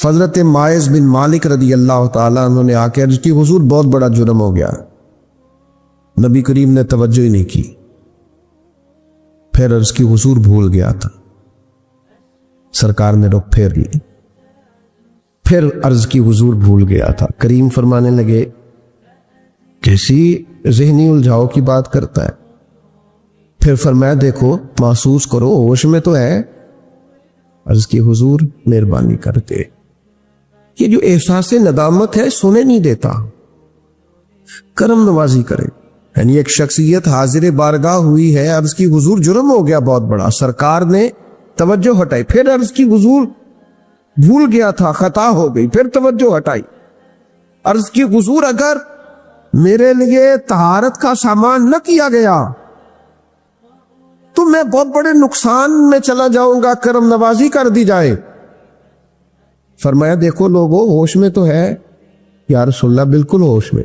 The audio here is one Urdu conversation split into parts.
حضرت ماعز بن مالک رضی اللہ تعالیٰ عنہ نے آ کے عرض کی حضور بہت بڑا جرم ہو گیا. نبی کریم نے توجہ ہی نہیں کی. پھر عرض کی حضور بھول گیا تھا. سرکار نے رخ پھیر لی. پھر عرض کی حضور بھول گیا تھا. کریم فرمانے لگے کیسی ذہنی الجھاؤ کی بات کرتا ہے. پھر فرمایا دیکھو محسوس کرو ہوش میں تو ہے. عرض کی حضور مہربانی کرتے یہ جو احساس ندامت ہے سونے نہیں دیتا. کرم نوازی کرے. یعنی ایک شخصیت حاضر بارگاہ ہوئی ہے. عرض کی حضور جرم ہو گیا بہت بڑا. سرکار نے توجہ ہٹائی. پھر عرض کی حضور بھول گیا تھا خطا ہو گئی. پھر توجہ ہٹائی. عرض کی حضور اگر میرے لیے طہارت کا سامان نہ کیا گیا تو میں بہت بڑے نقصان میں چلا جاؤں گا. کرم نوازی کر دی جائے. فرمایا دیکھو لوگو ہوش میں تو ہے. یا رسول اللہ بالکل ہوش میں.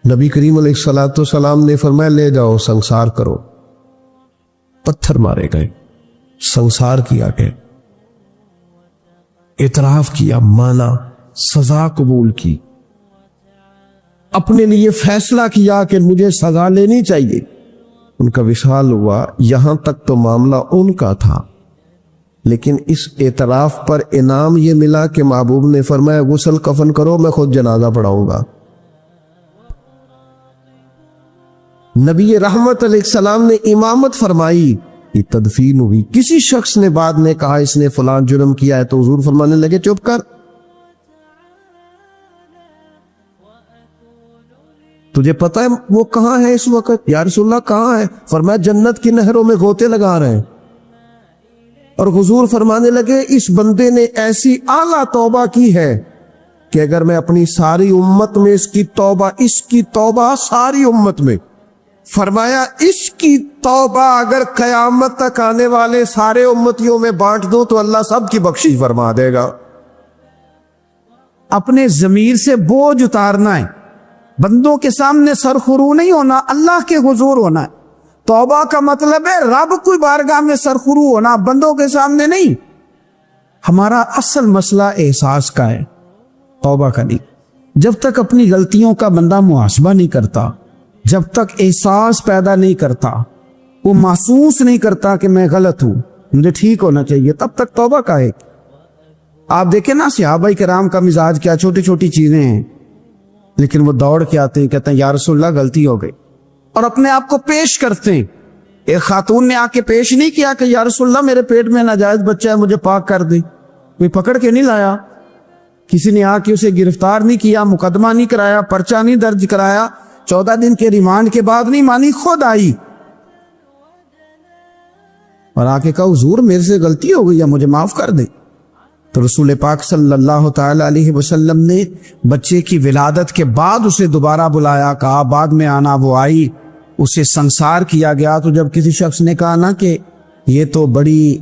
نبی کریم علیہ الصلوۃ والسلام نے فرمایا لے جاؤ سنسار کرو. پتھر مارے گئے. سنسار کیا گیا. اعتراف کیا, مانا, سزا قبول کی. اپنے لیے فیصلہ کیا کہ مجھے سزا لینی چاہیے. ان کا وصال ہوا. یہاں تک تو معاملہ ان کا تھا, لیکن اس اعتراف پر انعام یہ ملا کہ محبوب نے فرمایا غسل کفن کرو میں خود جنازہ پڑھاؤں گا. نبی رحمت علیہ السلام نے امامت فرمائی. یہ تدفین ہوئی. کسی شخص نے بعد میں کہا اس نے فلان جرم کیا ہے تو حضور فرمانے لگے چپ کر. تجھے پتہ ہے وہ کہاں ہے اس وقت؟ یا رسول اللہ کہاں ہے؟ فرمایا جنت کی نہروں میں غوطے لگا رہے ہیں. اور حضور فرمانے لگے اس بندے نے ایسی اعلیٰ توبہ کی ہے کہ اگر میں اپنی ساری امت میں اس کی توبہ ساری امت میں, فرمایا اس کی توبہ اگر قیامت تک آنے والے سارے امتیوں میں بانٹ دو تو اللہ سب کی بخشش فرما دے گا. اپنے ضمیر سے بوجھ اتارنا ہے. بندوں کے سامنے سرخرو نہیں ہونا, اللہ کے حضور ہونا ہے. توبہ کا مطلب ہے رب کی بارگاہ میں سرخرو ہونا, بندوں کے سامنے نہیں. ہمارا اصل مسئلہ احساس کا ہے, توبہ کا نہیں. جب تک اپنی غلطیوں کا بندہ محاسبہ نہیں کرتا, جب تک احساس پیدا نہیں کرتا, وہ محسوس نہیں کرتا کہ میں غلط ہوں, مجھے ٹھیک ہونا چاہیے, تب تک توبہ کا ہے. آپ دیکھیں نا صحابہ کرام کا مزاج کیا, چھوٹی چھوٹی چیزیں ہیں لیکن وہ دوڑ کے آتے ہیں, کہتے ہیں یا رسول اللہ غلطی ہو گئی, اور اپنے آپ کو پیش کرتے ہیں. ایک خاتون نے آ کے پیش نہیں کیا کہ یا رسول اللہ میرے پیٹ میں ناجائز بچہ ہے مجھے پاک کر دیں. کوئی پکڑ کے نہیں لایا, کسی نے آ کے اسے گرفتار نہیں کیا, مقدمہ نہیں کرایا, پرچہ نہیں درج کرایا, 14 دن کے ریمانڈ کے بعد نہیں مانی, خود آئی اور آ کے کہا حضور میرے سے غلطی ہو گئی ہے مجھے معاف کر دیں. تو رسول پاک صلی اللہ تعالی علیہ وسلم نے بچے کی ولادت کے بعد اسے دوبارہ بلایا, کہا بعد میں آنا. وہ آئی, اسے سنسار کیا گیا. تو جب کسی شخص نے کہا نا کہ یہ تو بڑی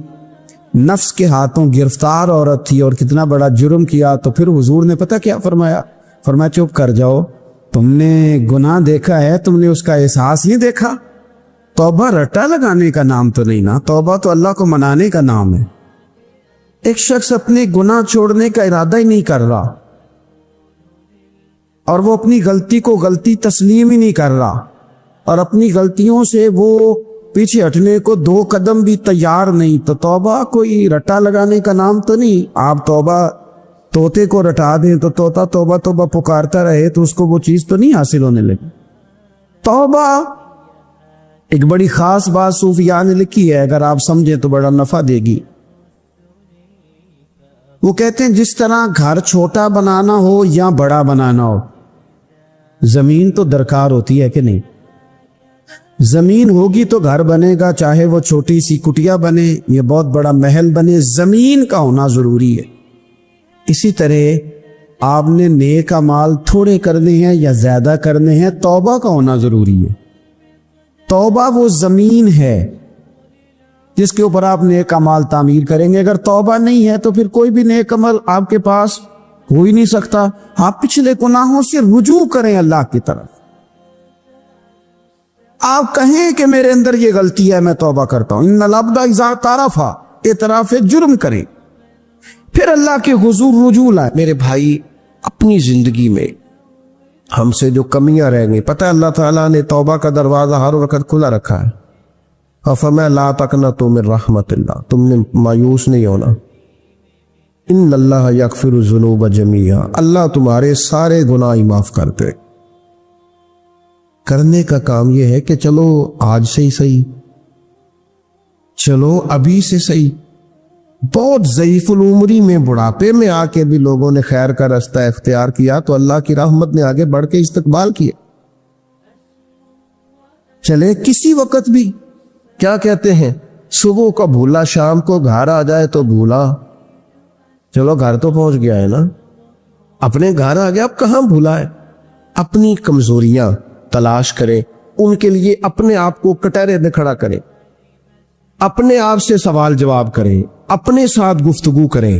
نفس کے ہاتھوں گرفتار عورت تھی اور کتنا بڑا جرم کیا, تو پھر حضور نے پتہ کیا فرمایا؟ فرمایا چپ کر جاؤ, تم نے گناہ دیکھا ہے, تم نے اس کا احساس نہیں دیکھا. توبہ رٹا لگانے کا نام تو نہیں نا, توبہ تو اللہ کو منانے کا نام ہے. ایک شخص اپنے گناہ چھوڑنے کا ارادہ ہی نہیں کر رہا اور وہ اپنی غلطی کو غلطی تسلیم ہی نہیں کر رہا, اور اپنی غلطیوں سے وہ پیچھے ہٹنے کو 2 قدم بھی تیار نہیں, تو توبہ کوئی رٹا لگانے کا نام تو نہیں. آپ توبہ طوطے کو رٹا دیں تو طوطا توبہ توبہ پکارتا رہے تو اس کو وہ چیز تو نہیں حاصل ہونے لگی. توبہ ایک بڑی خاص بات صوفیاء نے لکھی ہے, اگر آپ سمجھیں تو بڑا نفع دے گی. وہ کہتے ہیں جس طرح گھر چھوٹا بنانا ہو یا بڑا بنانا ہو, زمین تو درکار ہوتی ہے کہ نہیں؟ زمین ہوگی تو گھر بنے گا, چاہے وہ چھوٹی سی کٹیا بنے یا بہت بڑا محل بنے, زمین کا ہونا ضروری ہے. اسی طرح آپ نے نیک اعمال تھوڑے کرنے ہیں یا زیادہ کرنے ہیں, توبہ کا ہونا ضروری ہے. توبہ وہ زمین ہے جس کے اوپر آپ نیک اعمال تعمیر کریں گے. اگر توبہ نہیں ہے تو پھر کوئی بھی نیک عمل آپ کے پاس ہو ہی نہیں سکتا. آپ پچھلے گناہوں سے رجوع کریں اللہ کی طرف. آپ کہیں کہ میرے اندر یہ غلطی ہے میں توبہ کرتا ہوں. ان العبد اذا اعترف, اعتراف جرم کریں. پھر اللہ کے حضور رجوع لائے. میرے بھائی اپنی زندگی میں ہم سے جو کمیاں رہ گئی، پتہ ہے اللہ تعالیٰ نے توبہ کا دروازہ ہر وقت کھلا رکھا ہے. افما لا تقنطوا من رحمت اللہ، تم نے مایوس نہیں ہونا. ان اللہ یغفر الذنوب جميعا، اللہ تمہارے سارے گناہ ہی معاف کرتے. کرنے کا کام یہ ہے کہ چلو آج سے ہی صحیح، چلو ابھی سے صحیح. بہت ضعیف العمری میں بڑھاپے میں آ کے بھی لوگوں نے خیر کا رستہ اختیار کیا تو اللہ کی رحمت نے آگے بڑھ کے استقبال کیا. چلے کسی وقت بھی کیا کہتے ہیں، صبح کو بھولا شام کو گھر آ جائے تو بھولا، چلو گھر تو پہنچ گیا ہے نا، اپنے گھر آ گیا، اب کہاں بھولا ہے. اپنی کمزوریاں تلاش کریں، ان کے لیے اپنے آپ کو کٹہرے میں کھڑا کریں، اپنے آپ سے سوال جواب کریں، اپنے ساتھ گفتگو کریں.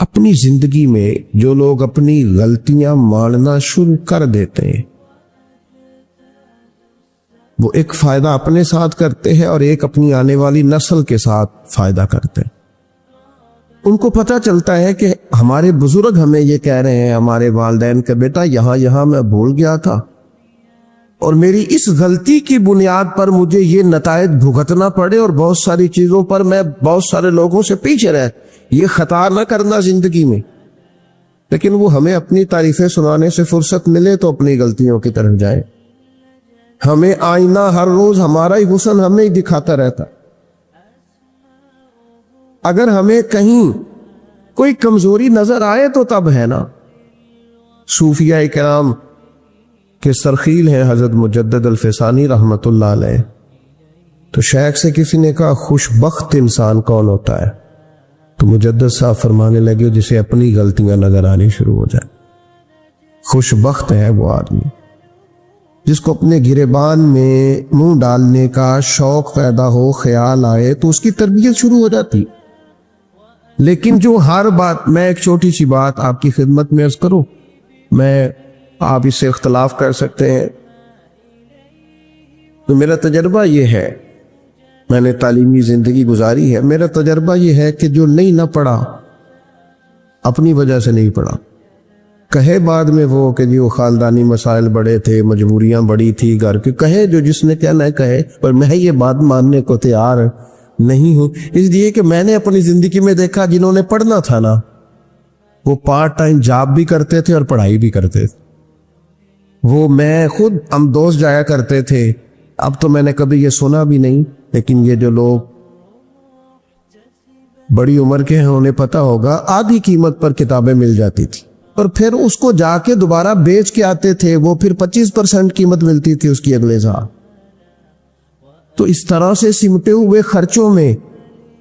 اپنی زندگی میں جو لوگ اپنی غلطیاں ماننا شروع کر دیتے ہیں وہ ایک فائدہ اپنے ساتھ کرتے ہیں اور ایک اپنی آنے والی نسل کے ساتھ فائدہ کرتے ہیں. ان کو پتہ چلتا ہے کہ ہمارے بزرگ ہمیں یہ کہہ رہے ہیں، ہمارے والدین کہ بیٹا یہاں میں بھول گیا تھا اور میری اس غلطی کی بنیاد پر مجھے یہ نتائج بھگتنا پڑے اور بہت ساری چیزوں پر میں بہت سارے لوگوں سے پیچھے رہ، یہ خطا نہ کرنا زندگی میں. لیکن وہ ہمیں اپنی تعریفیں سنانے سے فرصت ملے تو اپنی غلطیوں کی طرف جائیں. ہمیں آئینہ ہر روز ہمارا ہی حسن ہمیں ہی دکھاتا رہتا. اگر ہمیں کہیں کوئی کمزوری نظر آئے تو تب ہے نا. صوفیاء کرام کے سرخیل ہیں حضرت مجدد الفسانی رحمت اللہ علیہ. تو شیخ سے کسی نے کہا خوش بخت انسان کون ہوتا ہے؟ تو مجدد صاحب فرمانے لگے جسے اپنی غلطیاں نظر آنی شروع ہو جائیں. خوش بخت ہے وہ آدمی جس کو اپنے گریبان میں منہ ڈالنے کا شوق پیدا ہو، خیال آئے تو اس کی تربیت شروع ہو جاتی. لیکن جو ہر بات، میں ایک چھوٹی سی بات آپ کی خدمت میں عرض کروں، میں آپ اس سے اختلاف کر سکتے ہیں، تو میرا تجربہ یہ ہے، میں نے تعلیمی زندگی گزاری ہے، میرا تجربہ یہ ہے کہ جو نہیں نہ پڑھا اپنی وجہ سے نہیں پڑھا. کہے بعد میں وہ کہ جی وہ خاندانی مسائل بڑے تھے، مجبوریاں بڑی تھی گھر کے، کہے جو جس نے کہنا ہے کہے، پر میں یہ بات ماننے کو تیار نہیں ہوں. اس لیے کہ میں نے اپنی زندگی میں دیکھا جنہوں نے پڑھنا تھا نا وہ پارٹ ٹائم جاب بھی کرتے تھے اور پڑھائی بھی کرتے تھے. وہ میں خود ہم دوست جایا کرتے تھے، اب تو میں نے کبھی یہ سنا بھی نہیں، لیکن یہ جو لوگ بڑی عمر کے ہیں انہیں پتہ ہوگا آدھی قیمت پر کتابیں مل جاتی تھی اور پھر اس کو جا کے دوبارہ بیچ کے آتے تھے، وہ پھر 25% قیمت ملتی تھی اس کی اگلے سال. تو اس طرح سے سمٹے ہوئے خرچوں میں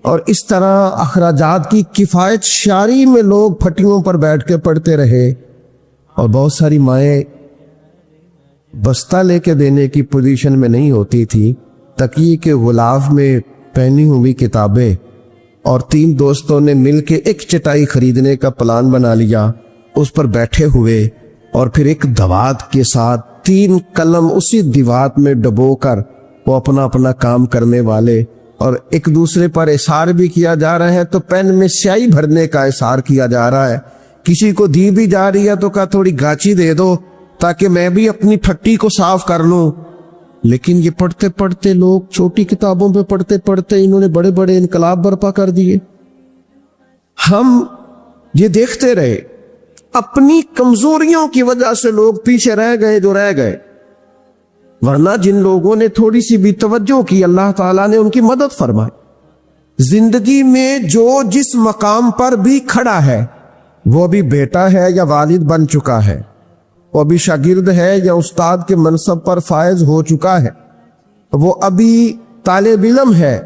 اور اس طرح اخراجات کی کفایت شاری میں لوگ پھٹیوں پر بیٹھ کے پڑھتے رہے اور بہت ساری مائیں بستہ لے کے دینے کی پوزیشن میں نہیں ہوتی تھی. تکیے کے غلاف میں پہنی ہوئی کتابیں اور 3 دوستوں نے مل کے ایک چٹائی خریدنے کا پلان بنا لیا، اس پر بیٹھے ہوئے اور پھر ایک دوات کے ساتھ 3 قلم اسی دیوات میں ڈبو کر وہ اپنا اپنا کام کرنے والے، اور ایک دوسرے پر اثار بھی کیا جا رہا ہے تو پین میں سیاہی بھرنے کا اثار کیا جا رہا ہے. کسی کو دی بھی جا رہی ہے تو کہا تھوڑی گاچی دے دو تاکہ میں بھی اپنی پھٹی کو صاف کر لوں. لیکن یہ پڑھتے پڑھتے لوگ چھوٹی کتابوں پہ پڑھتے پڑھتے انہوں نے بڑے بڑے انقلاب برپا کر دیے. ہم یہ دیکھتے رہے، اپنی کمزوریوں کی وجہ سے لوگ پیچھے رہ گئے جو رہ گئے، ورنہ جن لوگوں نے تھوڑی سی بھی توجہ کی اللہ تعالیٰ نے ان کی مدد فرمائی. زندگی میں جو جس مقام پر بھی کھڑا ہے، وہ ابھی بیٹا ہے یا والد بن چکا ہے، وہ ابھی شاگرد ہے یا استاد کے منصب پر فائز ہو چکا ہے، وہ ابھی طالب علم ہے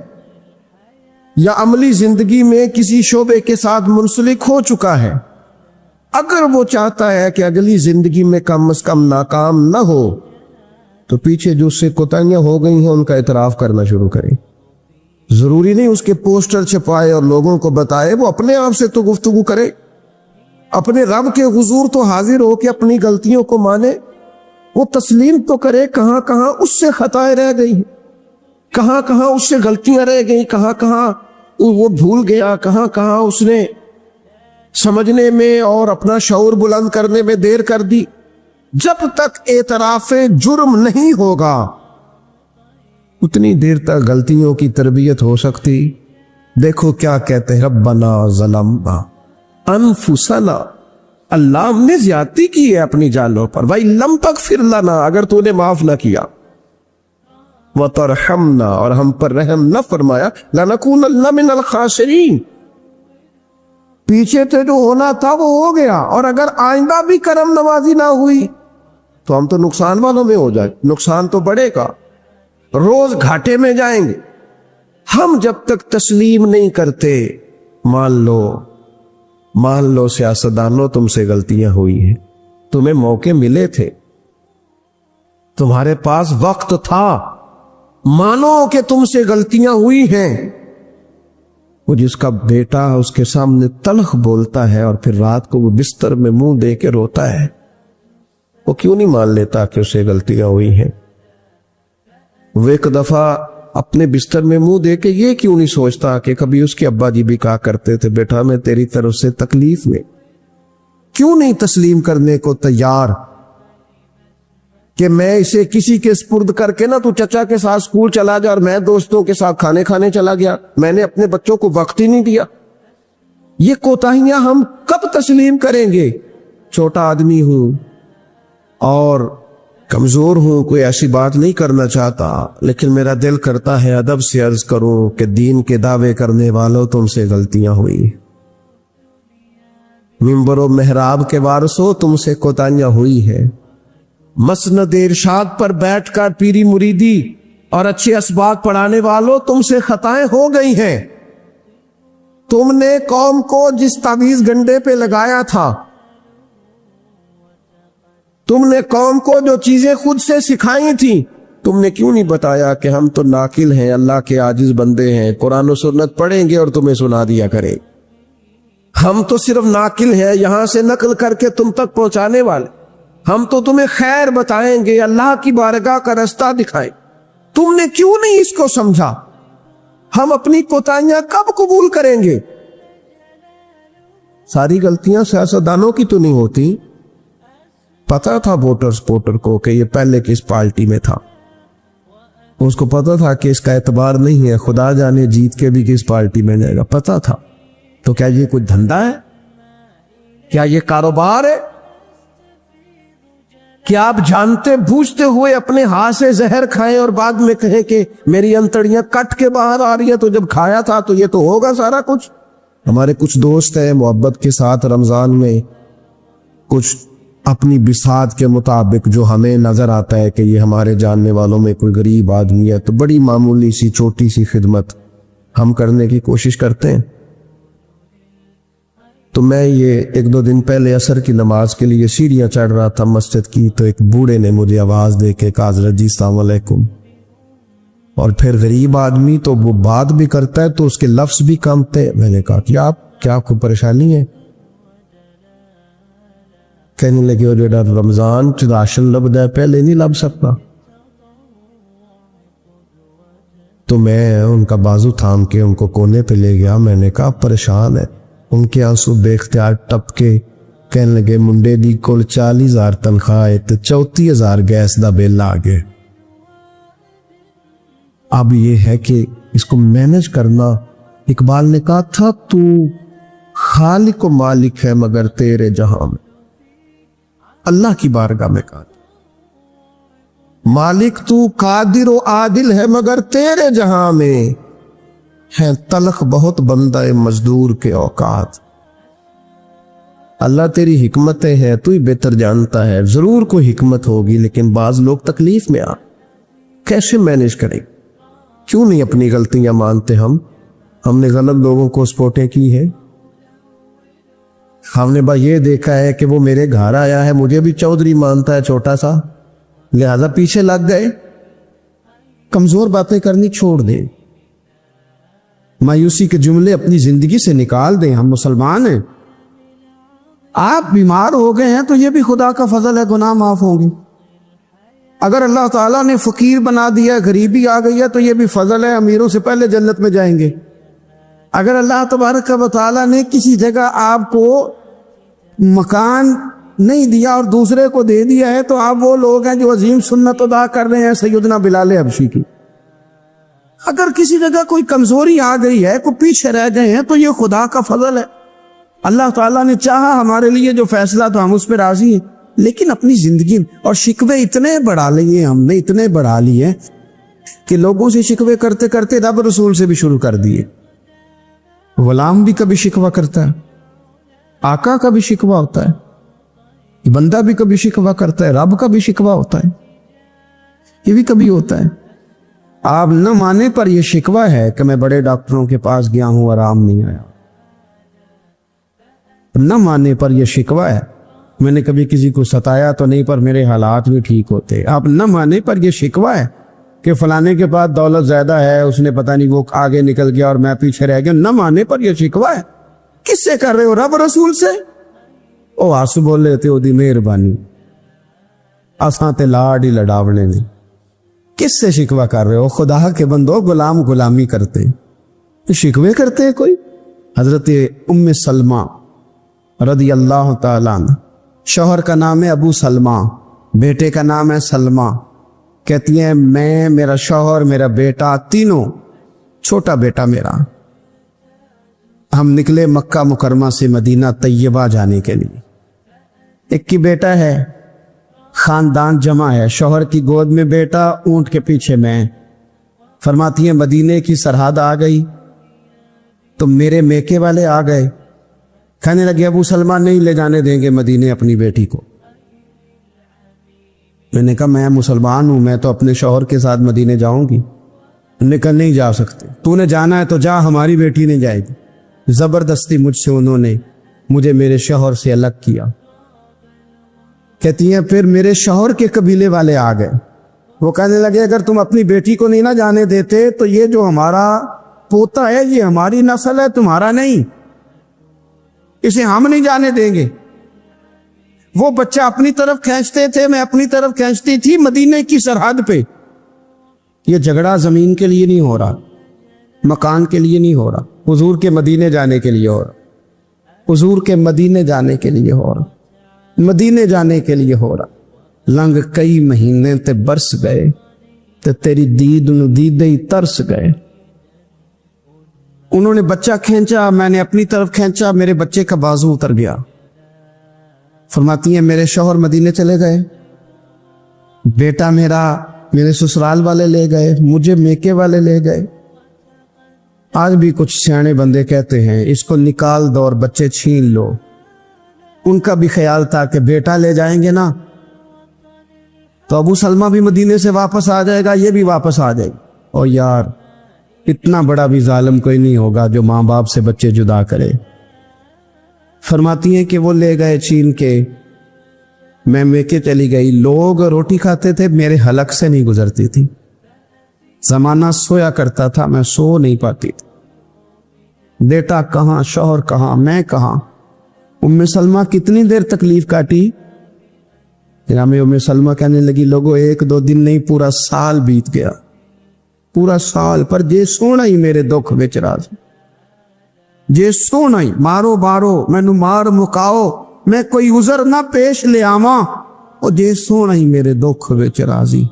یا عملی زندگی میں کسی شعبے کے ساتھ منسلک ہو چکا ہے، اگر وہ چاہتا ہے کہ اگلی زندگی میں کم از کم ناکام نہ ہو تو پیچھے جو اس سے کوتاہیاں ہو گئی ہیں ان کا اعتراف کرنا شروع کریں. ضروری نہیں اس کے پوسٹر چھپائے اور لوگوں کو بتائے، وہ اپنے آپ سے تو گفتگو کرے، اپنے رب کے حضور تو حاضر ہو کے اپنی غلطیوں کو مانے، وہ تسلیم تو کرے کہاں کہاں اس سے خطائیں رہ گئی ہیں، کہاں کہاں اس سے غلطیاں رہ گئیں، کہاں کہاں وہ بھول گیا، کہاں کہاں اس نے سمجھنے میں اور اپنا شعور بلند کرنے میں دیر کر دی. جب تک اعتراف جرم نہیں ہوگا اتنی دیر تک غلطیوں کی تربیت ہو سکتی. دیکھو کیا کہتے ہیں, ربنا ظلمنا انفسنا, اللہ ہم نے زیادتی کی ہے اپنی جانوں پر, وَإِن لَمْ تَغْفِرْ لَنَا, اگر تو نے معاف نہ کیا, وَتَرْحَمْنَا, اور ہم پر رحم نہ فرمایا, لَنَكُونَنَّ مِنَ الْخَاسِرِينَ, پیچھے تو جو ہونا تھا وہ ہو گیا, اور اگر آئندہ بھی کرم نوازی نہ ہوئی تو ہم تو نقصان والوں میں ہو جائیں, نقصان تو بڑھے گا, روز گھاٹے میں جائیں گے. ہم جب تک تسلیم نہیں کرتے, مان لو سیاستدانوں تم سے غلطیاں ہوئی ہیں, تمہیں موقع ملے تھے, تمہارے پاس وقت تھا, مانو کہ تم سے غلطیاں ہوئی ہیں. وہ جس کا بیٹا اس کے سامنے تلخ بولتا ہے اور پھر رات کو وہ بستر میں منہ دے کے روتا ہے, وہ کیوں نہیں مان لیتا کہ اسے غلطیاں ہوئی ہیں؟ وہ ایک دفعہ اپنے بستر میں منہ دے کے یہ کیوں نہیں سوچتا کہ کبھی اس کے ابا جی بھی کہا کرتے تھے, بیٹا میں تیری طرف سے تکلیف میں, کیوں نہیں تسلیم کرنے کو تیار کہ میں اسے کسی کے سپرد کر کے نا تو چچا کے ساتھ اسکول چلا جا اور میں دوستوں کے ساتھ کھانے چلا گیا, میں نے اپنے بچوں کو وقت ہی نہیں دیا. یہ کوتاہیاں ہم کب تسلیم کریں گے؟ چھوٹا آدمی ہوں اور کمزور ہوں, کوئی ایسی بات نہیں کرنا چاہتا, لیکن میرا دل کرتا ہے ادب سے عرض کروں کہ دین کے دعوے کرنے والوں تم سے غلطیاں ہوئی, منبر و محراب کے وارثوں تم سے کوتاہیاں ہوئی ہے, مسند ارشاد پر بیٹھ کر پیری مریدی اور اچھے اسباق پڑھانے والوں تم سے خطائیں ہو گئی ہیں. تم نے قوم کو جس تعویذ گنڈے پہ لگایا تھا, تم نے قوم کو جو چیزیں خود سے سکھائی تھیں, تم نے کیوں نہیں بتایا کہ ہم تو ناقل ہیں, اللہ کے عاجز بندے ہیں, قرآن و سنت پڑھیں گے اور تمہیں سنا دیا کریں, ہم تو صرف ناقل ہیں, یہاں سے نقل کر کے تم تک پہنچانے والے, ہم تو تمہیں خیر بتائیں گے, اللہ کی بارگاہ کا رستہ دکھائیں. تم نے کیوں نہیں اس کو سمجھا؟ ہم اپنی کوتاہیاں کب قبول کریں گے؟ ساری غلطیاں سیاستدانوں کی تو نہیں ہوتی. پتا تھا ووٹر کو کہ یہ پہلے کس پارٹی میں تھا, اس کو پتا تھا کہ اس کا اعتبار نہیں ہے, خدا جانے جیت کے بھی کس پارٹی میں جائے گا, پتا تھا. تو کیا یہ کوئی دھندا ہے؟ کیا یہ کاروبار ہے؟ کیا آپ جانتے بوجھتے ہوئے اپنے ہاتھ سے زہر کھائیں اور بعد میں کہیں کہ میری انتڑیاں کٹ کے باہر آ رہی ہیں, تو جب کھایا تھا تو یہ تو ہوگا سارا کچھ. ہمارے کچھ دوست ہیں محبت کے ساتھ رمضان میں کچھ اپنی بساط کے مطابق جو ہمیں نظر آتا ہے کہ یہ ہمارے جاننے والوں میں کوئی غریب آدمی ہے, تو بڑی معمولی سی چھوٹی سی خدمت ہم کرنے کی کوشش کرتے ہیں. تو میں یہ 1-2 دن پہلے عصر کی نماز کے لیے سیڑھیاں چڑھ رہا تھا مسجد کی, تو ایک بوڑھے نے مجھے آواز دے کے کہا حضرت جی السلام علیکم. اور پھر غریب آدمی تو وہ بات بھی کرتا ہے تو اس کے لفظ بھی کم تھے. میں نے کہا کہ آپ کیا کوئی پریشانی ہے؟ کہنے لگے وہ جڑا رمضان چ راشن لبدا ہے پہلے نہیں لب سکتا. تو میں ان کا بازو تھام کے ان کو کونے پہ لے گیا. میں نے کہا پریشان ہے. ان کے آنسو بے اختیار ٹپ کے کہنے لگے منڈے دی کل 40,000 تنخواہ ہے تو 34,000 گیس دا بل آ گئے. اب یہ ہے کہ اس کو مینج کرنا. اقبال نے کہا تھا تو خالق و مالک ہے مگر تیرے جہاں میں, اللہ کی بارگاہ میں کہا مالک تو قادر و عادل ہے مگر تیرے جہاں میں ہے تلخ بہت بندہ مزدور کے اوقات. اللہ تیری حکمتیں ہیں, تو ہی بہتر جانتا ہے. ضرور کوئی حکمت ہوگی لیکن بعض لوگ تکلیف میں کیسے مینج کریں؟ کیوں نہیں اپنی غلطیاں مانتے؟ ہم نے غلط لوگوں کو سپورٹیں کی ہے. ہم نے یہ دیکھا ہے کہ وہ میرے گھر آیا ہے, مجھے بھی چودھری مانتا ہے چھوٹا سا, لہذا پیچھے لگ گئے. کمزور باتیں کرنی چھوڑ دیں, مایوسی کے جملے اپنی زندگی سے نکال دیں. ہم مسلمان ہیں. آپ بیمار ہو گئے ہیں تو یہ بھی خدا کا فضل ہے, گناہ معاف ہوں گے. اگر اللہ تعالیٰ نے فقیر بنا دیا, غریبی آ گئی ہے, تو یہ بھی فضل ہے, امیروں سے پہلے جنت میں جائیں گے. اگر اللہ تبارک و تعالیٰ نے کسی جگہ آپ کو مکان نہیں دیا اور دوسرے کو دے دیا ہے تو آپ وہ لوگ ہیں جو عظیم سنت ادا کر رہے ہیں سیدنا بلال حبشی کی. اگر کسی جگہ کوئی کمزوری آ گئی ہے، کوئی پیچھے رہ گئے ہیں، تو یہ خدا کا فضل ہے. اللہ تعالیٰ نے چاہا ہمارے لیے جو فیصلہ تو ہم اس پہ راضی ہیں، لیکن اپنی زندگی اور شکوے اتنے بڑھا لیے، ہم نے اتنے بڑھا لیے کہ لوگوں سے شکوے کرتے کرتے رب رسول سے بھی شروع کر دیے. غلام بھی کبھی شکوہ کرتا ہے، آقا کا بھی شکوہ ہوتا ہے، بندہ بھی کبھی شکوہ کرتا ہے، رب کا بھی شکوہ ہوتا ہے، یہ بھی کبھی ہوتا ہے. آپ نہ مانے پر یہ شکوہ ہے کہ میں بڑے ڈاکٹروں کے پاس گیا ہوں آرام نہیں آیا. نہ مانے پر یہ شکوہ ہے میں نے کبھی کسی کو ستایا تو نہیں پر میرے حالات بھی ٹھیک ہوتے. آپ نہ مانے پر یہ شکوہ ہے کہ فلانے کے پاس دولت زیادہ ہے، اس نے پتہ نہیں وہ آگے نکل گیا اور میں پیچھے رہ گیا. نہ مانے پر یہ شکوہ ہے. کس سے کر رہے ہو؟ رب رسول سے. او آسو بول رہے تھے دی مہربانی اساں تے لاڈ ہی لڑاونے نے. کس سے شکوہ کر رہے ہو؟ خدا کے بندو، غلام غلامی کرتے شکوے کرتے ہیں کوئی. حضرت ام سلمہ رضی اللہ تعالیٰ عنہ، شوہر کا نام ہے ابو سلمہ، بیٹے کا نام ہے سلمہ. کہتی ہیں میں، میرا شوہر، میرا بیٹا، تینوں، چھوٹا بیٹا میرا، ہم نکلے مکہ مکرمہ سے مدینہ طیبہ جانے کے لیے. ایک کی بیٹا ہے، خاندان جمع ہے، شوہر کی گود میں بیٹا، اونٹ کے پیچھے میں. فرماتی ہیں مدینے کی سرحد آ گئی تو میرے میکے والے آ گئے، کہنے لگے ابو سلمہ نہیں لے جانے دیں گے مدینے اپنی بیٹی کو. میں نے کہا میں مسلمان ہوں، میں تو اپنے شوہر کے ساتھ مدینے جاؤں گی. انہوں نے کہا نہیں جا سکتے، تو نے جانا ہے تو جا، ہماری بیٹی نہیں جائے گی. زبردستی مجھ سے انہوں نے مجھے میرے شوہر سے الگ کیا. کہتی ہیں پھر میرے شوہر کے قبیلے والے آ گئے، وہ کہنے لگے اگر تم اپنی بیٹی کو نہیں نہ جانے دیتے تو یہ جو ہمارا پوتا ہے یہ ہماری نسل ہے، تمہارا نہیں، اسے ہم نہیں جانے دیں گے. وہ بچہ اپنی طرف کھینچتے تھے، میں اپنی طرف کھینچتی تھی مدینے کی سرحد پہ. یہ جھگڑا زمین کے لیے نہیں ہو رہا، مکان کے لیے نہیں ہو رہا، حضور کے مدینے جانے کے لیے ہو رہا. حضور کے مدینے جانے کے لیے ہو رہا، مدینے جانے کے لیے ہو رہا. لنگ کئی مہینے تے برس گئے تے تیری دید نو دیدے ہی ترس گئے. انہوں نے بچہ کھینچا، میں نے اپنی طرف کھینچا، میرے بچے کا بازو اتر گیا. فرماتی ہیں میرے شوہر مدینے چلے گئے، بیٹا میرا میرے سسرال والے لے گئے، مجھے میکے والے لے گئے. آج بھی کچھ سیانے بندے کہتے ہیں اس کو نکال دو اور بچے چھین لو. ان کا بھی خیال تھا کہ بیٹا لے جائیں گے نا تو ابو سلمہ بھی مدینے سے واپس آ جائے گا، یہ بھی واپس آ جائے گا. اور یار اتنا بڑا بھی ظالم کوئی نہیں ہوگا جو ماں باپ سے بچے جدا کرے. فرماتی ہیں کہ وہ لے گئے چھین کے، میں میکے چلی گئی. لوگ روٹی کھاتے تھے، میرے حلق سے نہیں گزرتی تھی. زمانہ سویا کرتا تھا، میں سو نہیں پاتی تھی. بیٹا کہاں، شوہر کہاں، میں کہاں. ام سلمہ کتنی دیر تکلیف کاٹی. جناب ام سلمہ کہنے لگی لوگوں 1-2 دن نہیں پورا سال بیت گیا، پورا سال. پر جے سونا ہی میرے دکھ وچ راز، جے سونا ہی مارو بارو مینو مار مکاؤ میں کوئی عذر نہ پیش لے آواں، او جے سونا ہی میرے دکھ وچ راضی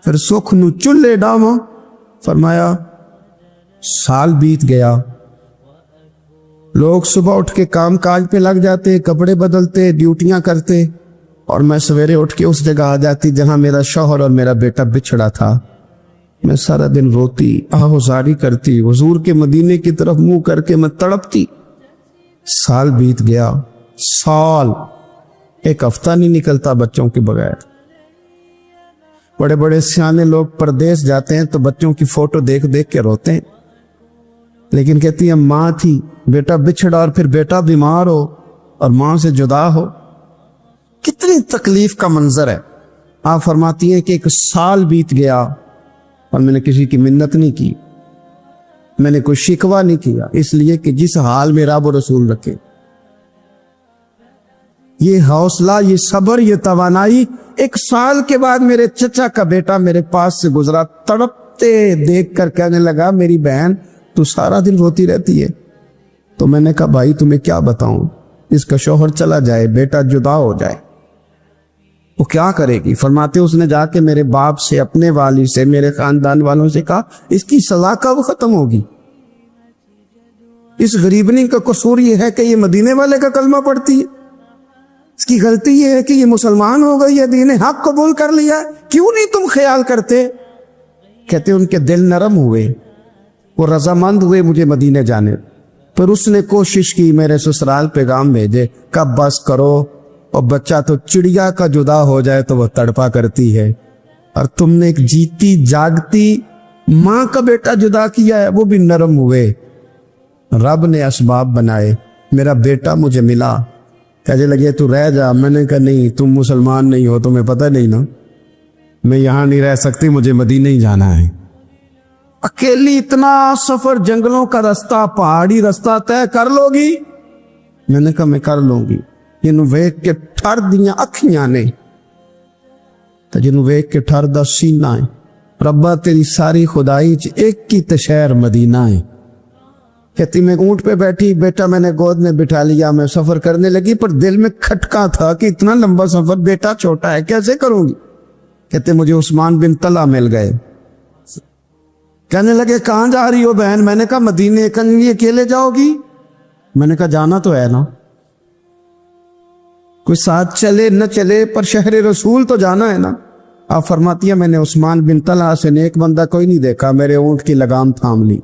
پھر سکھ نو چلے ڈاواں. فرمایا سال بیت گیا، لوگ صبح اٹھ کے کام کاج پہ لگ جاتے، کپڑے بدلتے، ڈیوٹیاں کرتے، اور میں سویرے اٹھ کے اس جگہ آ جاتی جہاں میرا شوہر اور میرا بیٹا بچھڑا تھا. میں سارا دن روتی، آہوزاری کرتی، حضور کے مدینے کی طرف منہ کر کے میں تڑپتی. سال بیت گیا، سال، ایک ہفتہ نہیں نکلتا بچوں کے بغیر. بڑے بڑے سیانے لوگ پردیس جاتے ہیں تو بچوں کی فوٹو دیکھ دیکھ کے روتے ہیں، لیکن کہتی ہیں ماں تھی، بیٹا بچھڑا اور پھر بیٹا بیمار ہو اور ماں سے جدا ہو، کتنی تکلیف کا منظر ہے. آپ فرماتی ہیں کہ 1 سال بیت گیا اور میں نے کسی کی منت نہیں کی، میں نے کوئی شکوہ نہیں کیا، اس لیے کہ جس حال میں رب و رسول رکھے. یہ حوصلہ، یہ صبر، یہ توانائی 1 سال کے بعد میرے چچا کا بیٹا میرے پاس سے گزرا، تڑپتے دیکھ کر کہنے لگا میری بہن تو سارا دن روتی رہتی ہے، تو میں نے کہا بھائی تمہیں کیا بتاؤں، اس کا شوہر چلا جائے، بیٹا جدا ہو جائے، وہ کیا کرے گی؟ فرماتے اس نے جا کے میرے باپ سے، اپنے والد سے، میرے خاندان والوں سے کہا اس کی سزا کب ختم ہوگی؟ اس غریبنی کا قصور یہ ہے کہ یہ مدینے والے کا کلمہ پڑھتی ہے، اس کی غلطی یہ ہے کہ یہ مسلمان ہو گئی ہے، دین حق قبول کر لیا، کیوں نہیں تم خیال کرتے؟ کہتے ان کے دل نرم ہوئے، وہ رضامند ہوئے مجھے مدینے جانے، پھر اس نے کوشش کی میرے سسرال پیغام بھیجے، کب بس کرو، اور بچہ تو چڑیا کا جدا ہو جائے تو وہ تڑپا کرتی ہے، اور تم نے ایک جیتی جاگتی ماں کا بیٹا جدا کیا ہے۔ وہ بھی نرم ہوئے، رب نے اسباب بنائے، میرا بیٹا مجھے ملا۔ کہنے لگے تو رہ جا، میں نے کہا نہیں، تم مسلمان نہیں ہو، تمہیں پتہ نہیں نا، میں یہاں نہیں رہ سکتی، مجھے مدینہ ہی جانا ہے۔ اکیلی اتنا سفر، جنگلوں کا رستہ، پہاڑی رستہ طے کر لو گی؟ میں نے کہا میں کر لوں گی۔ جنوں ویک کے ٹھر دیاں اکھیاں نے تے جنوں ویک کے ٹھر دا سینہ ہے، ربا تیری ساری خدائی چ ایک کی تشہر مدینہ ہے۔ کہتی میں اونٹ پہ بیٹھی، بیٹا میں نے گود میں بٹھا لیا، میں سفر کرنے لگی، پر دل میں کھٹکا تھا کہ اتنا لمبا سفر، بیٹا چھوٹا ہے، کیسے کروں گی؟ کہتے مجھے عثمان بن طلحہ مل گئے، کہنے لگے کہاں جا رہی ہو بہن؟ میں نے کہا مدینے۔ کہنے لگے اکیلے جاؤ گی؟ میں نے کہا جانا تو ہے نا، کوئی ساتھ چلے نہ چلے پر شہر رسول تو جانا ہے نا۔ آپ فرماتی ہے میں نے عثمان بن طلحہ سے نیک بندہ کوئی نہیں دیکھا، میرے اونٹ کی لگام تھام لی۔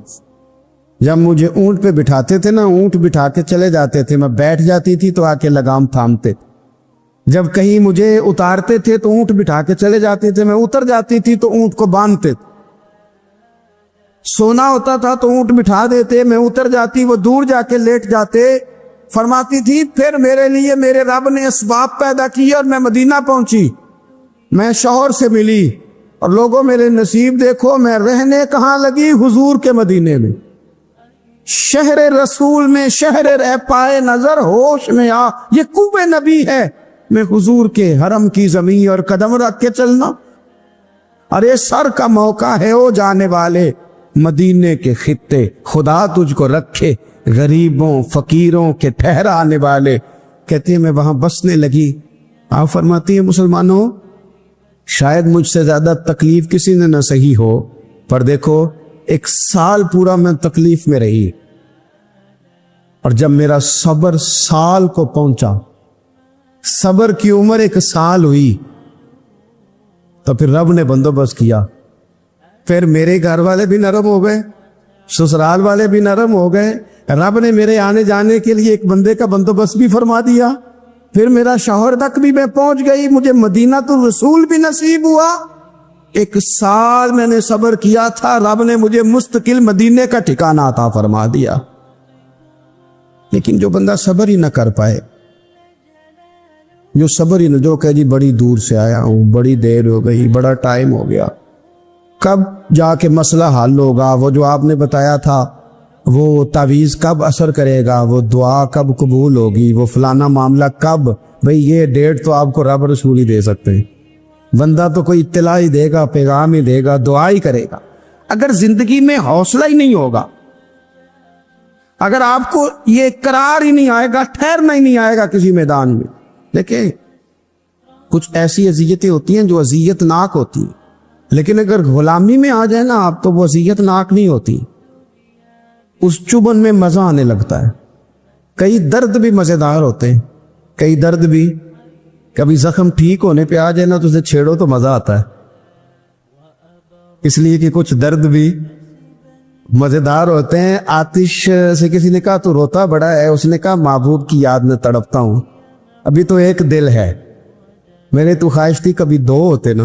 جب مجھے اونٹ پہ بٹھاتے تھے نا، اونٹ بٹھا کے چلے جاتے تھے، میں بیٹھ جاتی تھی تو آ کے لگام تھامتے، جب کہیں مجھے اتارتے تھے تو اونٹ بٹھا کے چلے جاتے تھے، میں اتر جاتی تھی تو اونٹ کو باندھتے تھے، سونا ہوتا تھا تو اونٹ بٹھا دیتے، میں اتر جاتی، وہ دور جا کے لیٹ جاتے۔ فرماتی تھی پھر میرے لیے میرے رب نے اسباب پیدا کیے اور میں مدینہ پہنچی، میں شوہر سے ملی، اور لوگوں میرے نصیب دیکھو، میں رہنے کہاں لگی؟ حضور کے مدینے میں، شہر رسول میں، شہر رہ پائے نظر ہوش میں آ، یہ کوبے نبی ہے، میں حضور کے حرم کی زمین اور قدم رکھ کے چلنا۔ ارے سر کا موقع ہے او جانے والے، مدینے کے خطے خدا تجھ کو رکھے، غریبوں فقیروں کے ٹھہرانے والے۔ کہتے ہیں میں وہاں بسنے لگی۔ آپ فرماتی ہیں مسلمانوں، شاید مجھ سے زیادہ تکلیف کسی نے نہ سہی ہو، پر دیکھو 1 سال پورا میں تکلیف میں رہی، اور جب میرا صبر سال کو پہنچا، صبر کی عمر 1 سال ہوئی، تو پھر رب نے بندوبست کیا، پھر میرے گھر والے بھی نرم ہو گئے، سسرال والے بھی نرم ہو گئے، رب نے میرے آنے جانے کے لیے ایک بندے کا بندوبست بھی فرما دیا، پھر میرا شوہر تک بھی میں پہنچ گئی، مجھے مدینہ تو رسول بھی نصیب ہوا۔ 1 سال میں نے صبر کیا تھا، رب نے مجھے مستقل مدینے کا ٹھکانہ عطا فرما دیا۔ لیکن جو بندہ صبر ہی نہ کر پائے، جو صبر ہی نہ، جو کہ جی بڑی دور سے آیا ہوں، بڑی دیر ہو گئی، بڑا ٹائم ہو گیا، کب جا کے مسئلہ حل ہوگا؟ وہ جو آپ نے بتایا تھا وہ تعویذ کب اثر کرے گا؟ وہ دعا کب قبول ہوگی؟ وہ فلانا معاملہ کب؟ بھئی یہ ڈیٹ تو آپ کو رب رسول ہی دے سکتے ہیں، بندہ تو کوئی اطلاع ہی دے گا، پیغام ہی دے گا، دعا ہی کرے گا۔ اگر زندگی میں حوصلہ ہی نہیں ہوگا، اگر آپ کو یہ قرار ہی نہیں آئے گا، ٹھہرنا ہی نہیں آئے گا کسی میدان میں۔ دیکھیں کچھ ایسی اذیتیں ہوتی ہیں جو اذیت ناک ہوتی ہیں، لیکن اگر غلامی میں آ جائے نا آپ تو وہ اذیت ناک نہیں ہوتی، اس چبن میں مزہ آنے لگتا ہے۔ کئی درد بھی مزیدار ہوتے ہیں، کئی درد بھی، کبھی زخم ٹھیک ہونے پہ آ جائے نا تو اسے چھیڑو تو مزہ آتا ہے، اس لیے کہ کچھ درد بھی مزیدار ہوتے ہیں۔ آتش سے کسی نے کہا تو روتا بڑا ہے، اس نے کہا محبوب کی یاد میں تڑپتا ہوں، ابھی تو ایک دل ہے، میرے تو خواہش تھی کبھی 2 ہوتے نا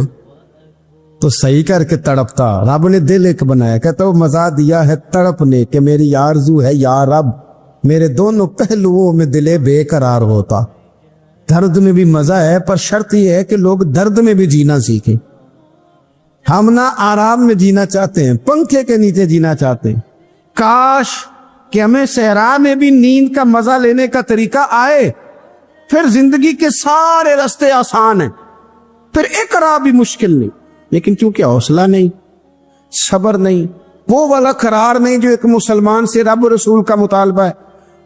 تو صحیح کر کے تڑپتا، رب نے دل ایک بنایا، کہتا وہ مزہ دیا ہے تڑپنے کہ میری آرزو ہے یا رب میرے دونوں پہلوؤں میں دل بے قرار ہوتا۔ درد میں بھی مزہ ہے، پر شرط یہ ہے کہ لوگ درد میں بھی جینا سیکھیں۔ ہم نہ آرام میں جینا چاہتے ہیں، پنکھے کے نیچے جینا چاہتے ہیں، کاش کہ ہمیں صحرا میں بھی نیند کا مزہ لینے کا طریقہ آئے، پھر زندگی کے سارے راستے آسان ہیں، پھر ایک راہ بھی مشکل نہیں۔ لیکن چونکہ حوصلہ نہیں، صبر نہیں، وہ والا قرار نہیں جو ایک مسلمان سے رب رسول کا مطالبہ ہے،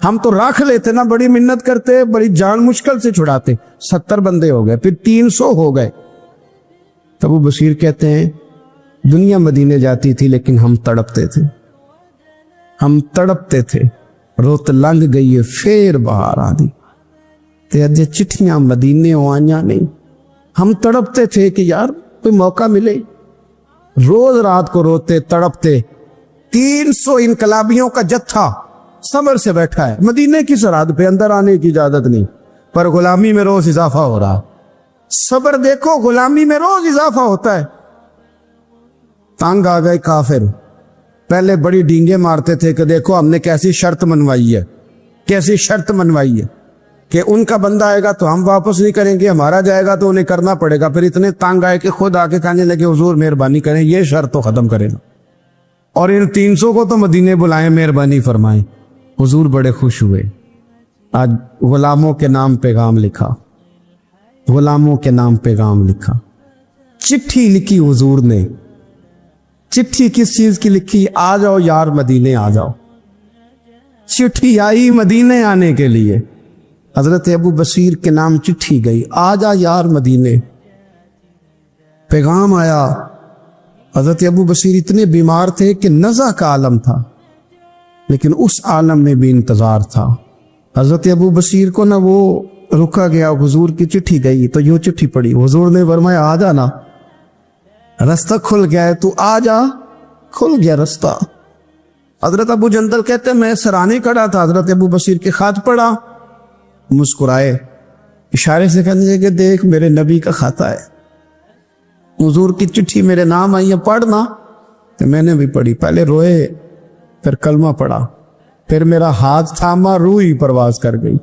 ہم تو رکھ لیتے نا, بڑی منت کرتے, بڑی جان مشکل سے چھڑاتے. 70 بندے ہو گئے, پھر 300 ہو گئے. تب ابو بصیر کہتے ہیں دنیا مدینے جاتی تھی لیکن ہم تڑپتے تھے, ہم تڑپتے تھے. روت لنگ گئی ہے پھر باہر آ دی, تے اجے چٹھیاں مدینے آئیاں نہیں. ہم تڑپتے تھے کہ یار کوئی موقع ملے. روز رات کو روتے تڑپتے. 300 انقلابیوں کا جتھا صبر سے بیٹھا ہے مدینے کی سرحد پہ, اندر آنے کی اجازت نہیں, پر غلامی میں روز اضافہ ہو رہا. صبر دیکھو, غلامی میں روز اضافہ ہوتا ہے. تنگ آ گئے کافر. پہلے بڑی ڈینگیں مارتے تھے کہ دیکھو ہم نے کیسی شرط منوائی ہے, کیسی شرط منوائی ہے کہ ان کا بندہ آئے گا تو ہم واپس نہیں کریں گے, ہمارا جائے گا تو انہیں کرنا پڑے گا. پھر اتنے تنگ آئے کہ خود آ کے کہنے لگے حضور مہربانی کریں, یہ شرط تو ختم کریں نا, اور ان 300 کو تو مدینے بلائیں, مہربانی فرمائیں. حضور بڑے خوش ہوئے. آج غلاموں کے نام پیغام لکھا, غلاموں کے نام پیغام لکھا. چٹھی لکھی حضور نے. چٹھی کس چیز کی لکھی؟ آ جاؤ یار مدینے آ جاؤ. چٹھی آئی مدینے آنے کے لیے. حضرت ابو بصیر کے نام چٹھی گئی, آ جا یار مدینے. پیغام آیا. حضرت ابو بصیر اتنے بیمار تھے کہ نزع کا عالم تھا, لیکن اس عالم میں بھی انتظار تھا. حضرت ابو بصیر کو نہ وہ رکا گیا, حضور کی چٹھی گئی تو یوں چٹھی پڑی. حضور نے فرمایا آ جانا, رستہ کھل گیا ہے, تو آ جا, کھل گیا رستہ. حضرت ابو جندل کہتے ہیں میں سرانے کھڑا تھا, حضرت ابو بصیر کے خط پڑھا, مسکرائے, اشارے سے کہنے لگے کہ دیکھ میرے نبی کا خط ہے, حضور کی چٹھی میرے نام آئی ہے, پڑھنا. تو میں نے بھی پڑھی. پہلے روئے, پھر کلمہ پڑھا, پھر میرا ہاتھ تھاما, روح ہی پرواز کر گئی.